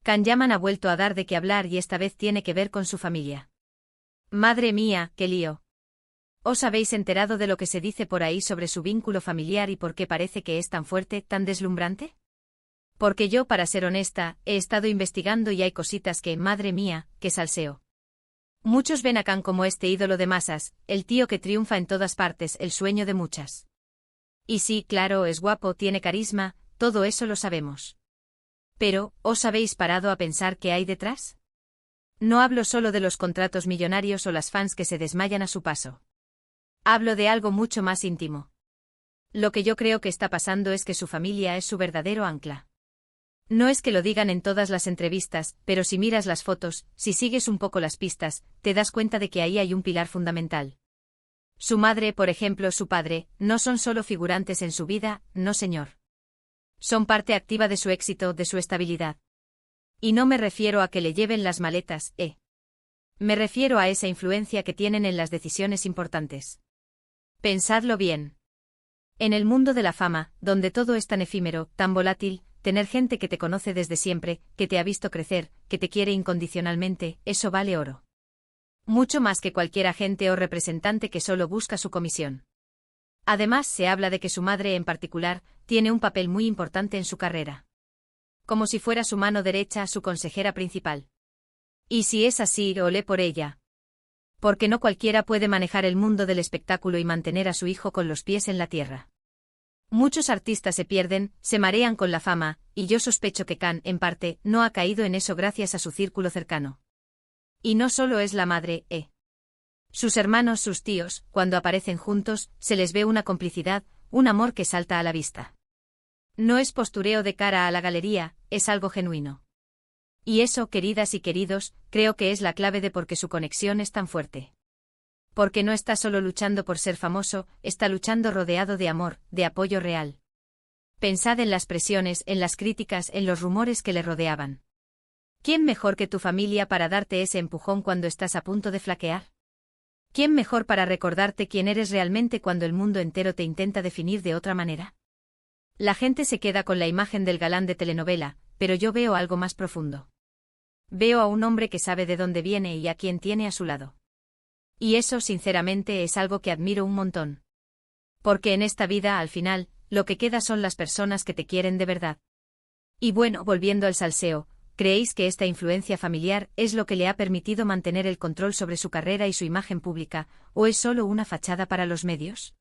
Can Yaman ha vuelto a dar de qué hablar y esta vez tiene que ver con su familia. Madre mía, qué lío. ¿Os habéis enterado de lo que se dice por ahí sobre su vínculo familiar y por qué parece que es tan fuerte, tan deslumbrante? Porque yo, para ser honesta, he estado investigando y hay cositas que, madre mía, qué salseo. Muchos ven a Can como este ídolo de masas, el tío que triunfa en todas partes, el sueño de muchas. Y sí, claro, es guapo, tiene carisma, todo eso lo sabemos. Pero, ¿os habéis parado a pensar qué hay detrás? No hablo solo de los contratos millonarios o las fans que se desmayan a su paso. Hablo de algo mucho más íntimo. Lo que yo creo que está pasando es que su familia es su verdadero ancla. No es que lo digan en todas las entrevistas, pero si miras las fotos, si sigues un poco las pistas, te das cuenta de que ahí hay un pilar fundamental. Su madre, por ejemplo, su padre, no son solo figurantes en su vida, no señor. Son parte activa de su éxito, de su estabilidad. Y no me refiero a que le lleven las maletas, Me refiero a esa influencia que tienen en las decisiones importantes. Pensadlo bien. En el mundo de la fama, donde todo es tan efímero, tan volátil, tener gente que te conoce desde siempre, que te ha visto crecer, que te quiere incondicionalmente, eso vale oro. Mucho más que cualquier agente o representante que solo busca su comisión. Además, se habla de que su madre en particular, tiene un papel muy importante en su carrera. Como si fuera su mano derecha, su consejera principal. Y si es así, olé por ella. Porque no cualquiera puede manejar el mundo del espectáculo y mantener a su hijo con los pies en la tierra. Muchos artistas se pierden, se marean con la fama, y yo sospecho que Can, en parte, no ha caído en eso gracias a su círculo cercano. Y no solo es la madre, Sus hermanos, sus tíos, cuando aparecen juntos, se les ve una complicidad, un amor que salta a la vista. No es postureo de cara a la galería, es algo genuino. Y eso, queridas y queridos, creo que es la clave de por qué su conexión es tan fuerte. Porque no está solo luchando por ser famoso, está luchando rodeado de amor, de apoyo real. Pensad en las presiones, en las críticas, en los rumores que le rodeaban. ¿Quién mejor que tu familia para darte ese empujón cuando estás a punto de flaquear? ¿Quién mejor para recordarte quién eres realmente cuando el mundo entero te intenta definir de otra manera? La gente se queda con la imagen del galán de telenovela, pero yo veo algo más profundo. Veo a un hombre que sabe de dónde viene y a quién tiene a su lado. Y eso, sinceramente, es algo que admiro un montón. Porque en esta vida, al final, lo que queda son las personas que te quieren de verdad. Y bueno, volviendo al salseo, ¿creéis que esta influencia familiar es lo que le ha permitido mantener el control sobre su carrera y su imagen pública, o es solo una fachada para los medios?